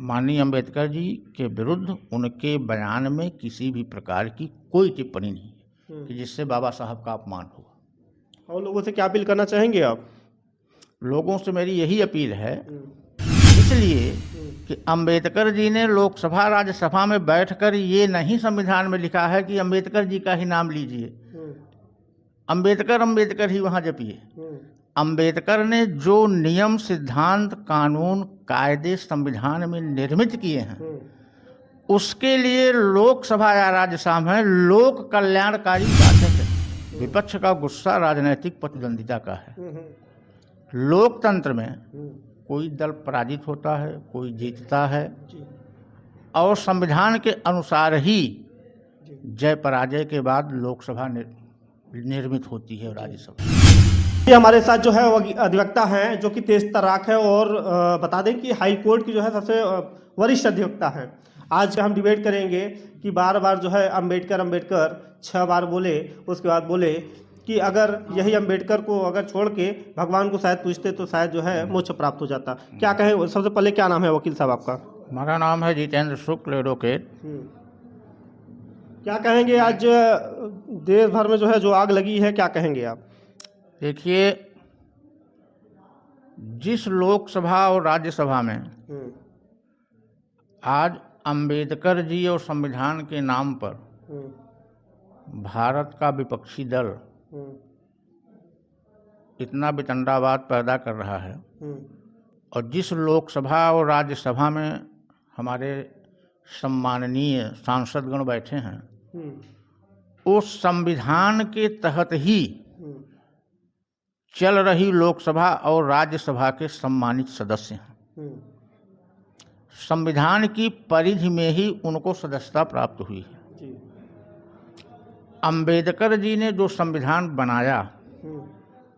माननीय अंबेडकर जी के विरुद्ध उनके बयान में किसी भी प्रकार की कोई टिप्पणी नहीं है कि जिससे बाबा साहब का अपमान हुआ। और लोगों से क्या अपील करना चाहेंगे आप? लोगों से मेरी यही अपील है, इसलिए कि अंबेडकर जी ने लोकसभा राज्यसभा में बैठकर ये नहीं संविधान में लिखा है कि अंबेडकर जी का ही नाम लीजिए, अंबेडकर अंबेडकर ही वहाँ जपिए। अंबेडकर ने जो नियम, सिद्धांत, कानून, कायदे संविधान में निर्मित किए हैं उसके लिए लोकसभा या राज्यसभा में लोक कल्याणकारी बातें करें। विपक्ष का गुस्सा राजनीतिक प्रतिद्वंदिता का है। लोकतंत्र में कोई दल पराजित होता है, कोई जीतता है, और संविधान के अनुसार ही जय पराजय के बाद लोकसभा निर्मित होती है, राज्यसभा। ये हमारे साथ जो है वो अधिवक्ता हैं जो कि तेज तर्राक है, और बता दें कि हाई कोर्ट की जो है सबसे वरिष्ठ अधिवक्ता हैं। आज हम डिबेट करेंगे कि बार बार जो है अंबेडकर अंबेडकर 6 बार बोले, उसके बाद बोले कि अगर यही अंबेडकर को अगर छोड़ के भगवान को शायद पूछते तो शायद जो है मोक्ष प्राप्त हो जाता। क्या कहें? सबसे पहले क्या नाम है वकील साहब आपका? हमारा नाम है जितेंद्र शुक्ल, एडवोकेट। क्या कहेंगे आज देश भर में जो है जो आग लगी है, क्या कहेंगे आप? देखिए, जिस लोकसभा और राज्यसभा में आज अंबेडकर जी और संविधान के नाम पर भारत का विपक्षी दल इतना वितंडावाद पैदा कर रहा है, और जिस लोकसभा और राज्यसभा में हमारे सम्माननीय सांसदगण बैठे हैं, उस संविधान के तहत ही चल रही लोकसभा और राज्यसभा के सम्मानित सदस्य हैं। संविधान की परिधि में ही उनको सदस्यता प्राप्त हुई है। अंबेडकर जी ने जो संविधान बनाया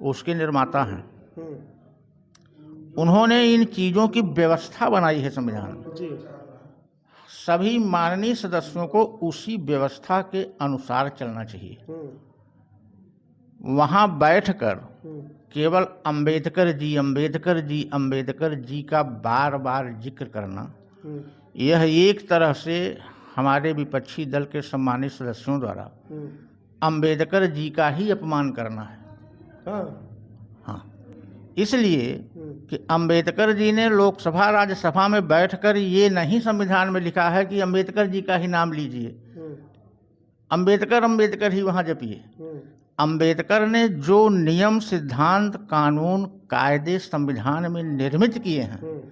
उसके निर्माता हैं। उन्होंने इन चीज़ों की व्यवस्था बनाई है संविधान में। सभी माननीय सदस्यों को उसी व्यवस्था के अनुसार चलना चाहिए। वहाँ बैठकर केवल अंबेडकर जी अंबेडकर जी अंबेडकर जी का बार बार जिक्र करना, यह एक तरह से हमारे विपक्षी दल के सम्मानित सदस्यों द्वारा अंबेडकर जी का ही अपमान करना है। हाँ, इसलिए कि अंबेडकर जी ने लोकसभा राज्यसभा में बैठकर ये नहीं संविधान में लिखा है कि अंबेडकर जी का ही नाम लीजिए, अंबेडकर अंबेडकर ही वहाँ जपिए। अंबेडकर ने जो नियम, सिद्धांत, कानून, कायदे संविधान में निर्मित किए हैं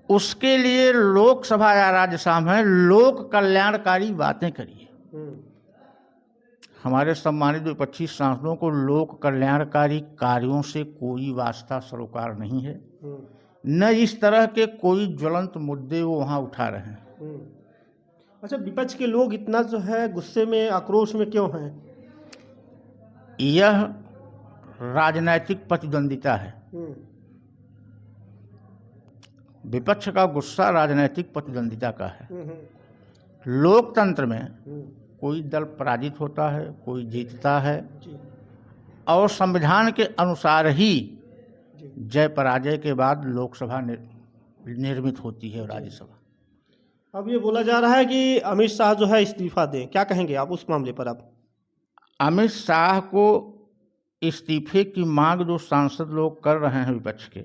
उसके लिए लोकसभा या राज्यसभा में लोक कल्याणकारी बातें करिए। हमारे सम्मानित विपक्षी सांसदों को लोक कल्याणकारी कार्यों से कोई वास्ता सरोकार नहीं है, न इस तरह के कोई ज्वलंत मुद्दे वो वहाँ उठा रहे हैं। अच्छा, विपक्ष के लोग इतना जो है गुस्से में, आक्रोश में क्यों हैं? यह राजनीतिक प्रतिद्वंदिता है। विपक्ष का गुस्सा राजनीतिक प्रतिद्वंदिता का है। लोकतंत्र में कोई दल पराजित होता है, कोई जीतता है, और संविधान के अनुसार ही जय पराजय के बाद लोकसभा निर्मित होती है, राज्यसभा। अब ये बोला जा रहा है कि अमित शाह जो है इस्तीफा दें, क्या कहेंगे आप उस मामले पर? आप अमित शाह को इस्तीफे की मांग जो सांसद लोग कर रहे हैं विपक्ष के,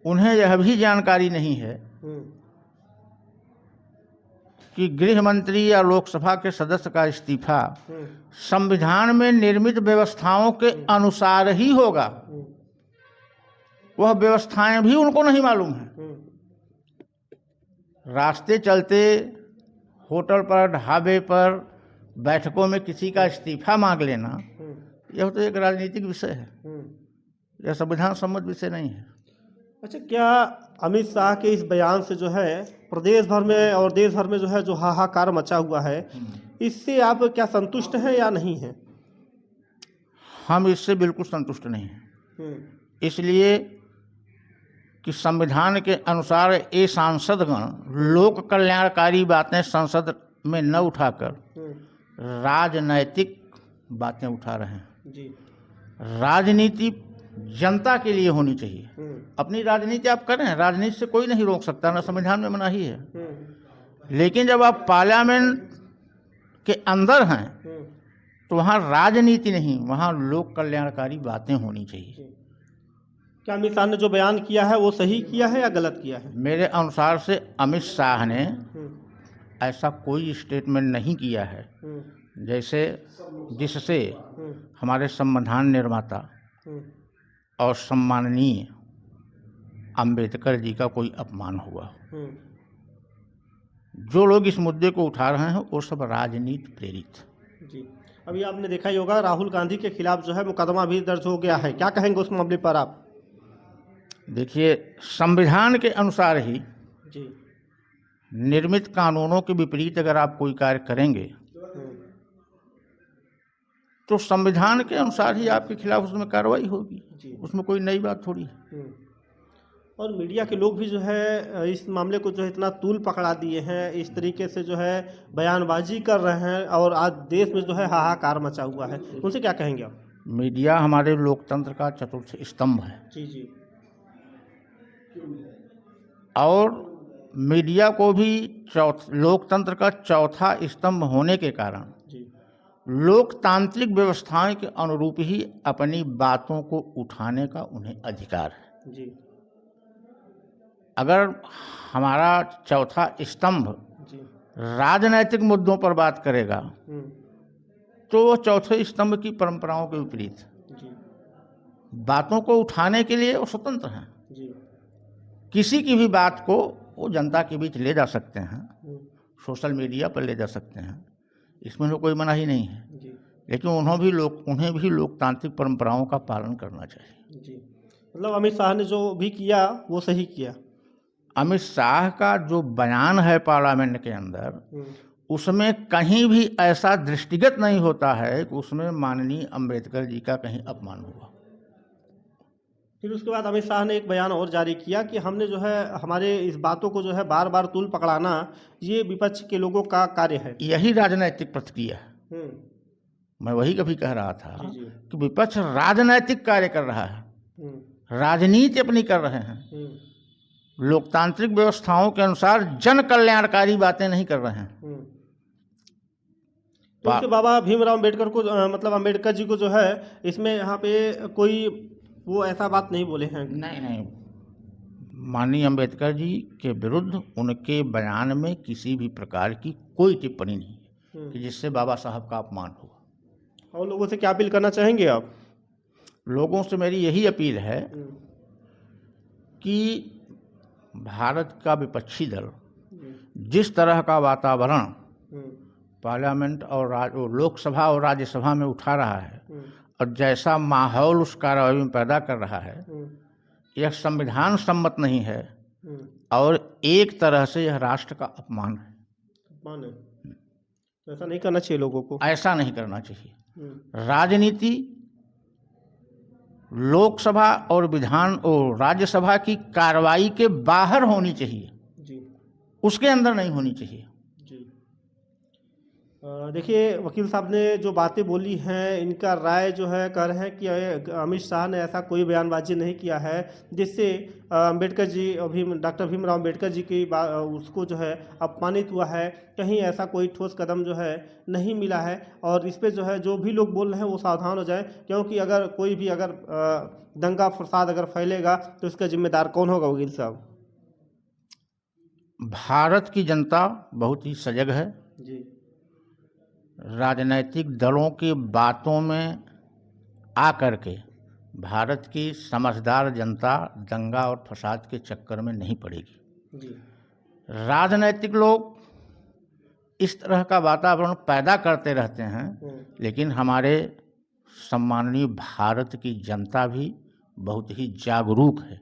उन्हें यह भी जानकारी नहीं है कि गृह मंत्री या लोकसभा के सदस्य का इस्तीफा संविधान में निर्मित व्यवस्थाओं के अनुसार ही होगा। वह व्यवस्थाएं भी उनको नहीं मालूम है। रास्ते चलते, होटल पर, ढाबे पर, बैठकों में किसी का इस्तीफा मांग लेना, यह तो एक राजनीतिक विषय है, यह संविधान सम्मत विषय नहीं है। अच्छा, क्या अमित शाह के इस बयान से जो है प्रदेश भर में और देश भर में जो है जो हाहाकार मचा हुआ है, इससे आप क्या संतुष्ट हैं या नहीं हैं? हम इससे बिल्कुल संतुष्ट नहीं हैं। इसलिए कि संविधान के अनुसार ये सांसदगण लोक कल्याणकारी बातें संसद में न उठाकर राजनैतिक बातें उठा रहे हैं। राजनीति जनता के लिए होनी चाहिए। अपनी राजनीति आप करें, राजनीति से कोई नहीं रोक सकता, ना संविधान में मनाही है। लेकिन जब आप पार्लियामेंट के अंदर हैं तो वहाँ राजनीति नहीं, वहाँ लोक कल्याणकारी बातें होनी चाहिए। क्या अमित शाह ने जो बयान किया है वो सही किया है या गलत किया है? मेरे अनुसार से अमित शाह ने ऐसा कोई स्टेटमेंट नहीं किया है जैसे जिससे हमारे संविधान निर्माता और सम्माननीय अंबेडकर जी का कोई अपमान हुआ। जो लोग इस मुद्दे को उठा रहे हैं वो सब राजनीति प्रेरित। जी, अभी आपने देखा ही होगा राहुल गांधी के खिलाफ जो है मुकदमा भी दर्ज हो गया है, क्या कहेंगे उस मामले पर आप? देखिए, संविधान के अनुसार ही जी निर्मित कानूनों के विपरीत अगर आप कोई कार्य करेंगे तो संविधान के अनुसार ही आपके खिलाफ उसमें कार्रवाई होगी, उसमें कोई नई बात थोड़ी है। और मीडिया के लोग भी जो है इस मामले को जो है इतना तूल पकड़ा दिए हैं, इस तरीके से जो है बयानबाजी कर रहे हैं और आज देश में जो है हाहाकार मचा हुआ है, उनसे क्या कहेंगे आप? मीडिया हमारे लोकतंत्र का चतुर्थ स्तंभ है। जी और मीडिया को भी लोकतंत्र का चौथा स्तंभ होने के कारण लोकतांत्रिक व्यवस्थाएं के अनुरूप ही अपनी बातों को उठाने का उन्हें अधिकार है। जी अगर हमारा चौथा स्तंभ राजनैतिक मुद्दों पर बात करेगा तो वो चौथे स्तंभ की परंपराओं के विपरीत बातों को उठाने के लिए वो स्वतंत्र हैं। किसी की भी बात को वो जनता के बीच ले जा सकते हैं, सोशल मीडिया पर ले जा सकते हैं, इसमें तो कोई मनाही नहीं है। लेकिन उन्हें भी लोकतांत्रिक परंपराओं का पालन करना चाहिए। जी, मतलब अमित शाह ने जो भी किया वो सही किया। अमित शाह का जो बयान है पार्लियामेंट के अंदर, उसमें कहीं भी ऐसा दृष्टिगत नहीं होता है कि उसमें माननीय अंबेडकर जी का कहीं अपमान हुआ। फिर उसके बाद अमित शाह ने एक बयान और जारी किया कि हमने जो है हमारे इस बातों को जो है बार बार तूल पकड़ाना ये विपक्ष के लोगों का कार्य है। यही राजनैतिक प्रतिक्रिया है। मैं वही कभी कह रहा था कि विपक्ष राजनैतिक कार्य कर रहा है, राजनीति अपनी कर रहे हैं, लोकतांत्रिक व्यवस्थाओं के अनुसार जन कल्याणकारी बातें नहीं कर रहे हैं। तो बाबा भीमराव अम्बेडकर को मतलब अम्बेडकर जी को जो है इसमें यहाँ पे कोई वो ऐसा बात नहीं बोले हैं। नहीं, माननीय अम्बेडकर जी के विरुद्ध उनके बयान में किसी भी प्रकार की कोई टिप्पणी नहीं है कि जिससे बाबा साहब का अपमान हो। और लोगों से क्या अपील करना चाहेंगे आप? लोगों से मेरी यही अपील है कि भारत का विपक्षी दल जिस तरह का वातावरण पार्लियामेंट और लोकसभा और राज्यसभा में उठा रहा है और जैसा माहौल उस कार्रवाई में पैदा कर रहा है, यह संविधान सम्मत नहीं है और एक तरह से यह राष्ट्र का अपमान है। तो ऐसा नहीं करना चाहिए लोगों को, ऐसा नहीं करना चाहिए। राजनीति लोकसभा और विधान और राज्यसभा की कार्रवाई के बाहर होनी चाहिए, उसके अंदर नहीं होनी चाहिए। देखिए वकील साहब ने जो बातें बोली हैं इनका राय जो है कह रहे हैं कि अमित शाह ने ऐसा कोई बयानबाजी नहीं किया है जिससे अम्बेडकर जी डॉक्टर भीमराव अम्बेडकर जी की उसको जो है अपमानित हुआ है। कहीं ऐसा कोई ठोस कदम जो है नहीं मिला है और इस पे जो है जो भी लोग बोल रहे हैं वो सावधान हो जाए, क्योंकि अगर कोई भी अगर दंगा फसाद अगर फैलेगा तो इसका जिम्मेदार कौन होगा? वकील साहब, भारत की जनता बहुत ही सजग है। जी, राजनैतिक दलों की बातों में आकर के भारत की समझदार जनता दंगा और फसाद के चक्कर में नहीं पड़ेगी। जी, राजनैतिक लोग इस तरह का वातावरण पैदा करते रहते हैं, लेकिन हमारे सम्माननीय भारत की जनता भी बहुत ही जागरूक है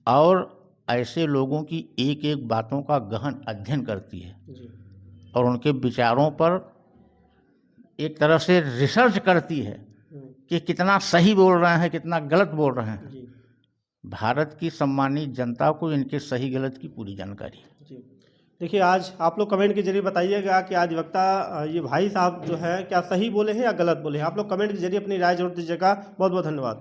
और ऐसे लोगों की एक एक बातों का गहन अध्ययन करती है और उनके विचारों पर एक तरह से रिसर्च करती है कि कितना सही बोल रहे हैं, कितना गलत बोल रहे हैं। भारत की सम्मानित जनता को इनके सही गलत की पूरी जानकारी है। देखिए आज आप लोग कमेंट के जरिए बताइएगा कि आज वक्ता ये भाई साहब जो है क्या सही बोले हैं या गलत बोले हैं। आप लोग कमेंट के जरिए अपनी राय जरूर दीजिएगा। बहुत बहुत धन्यवाद।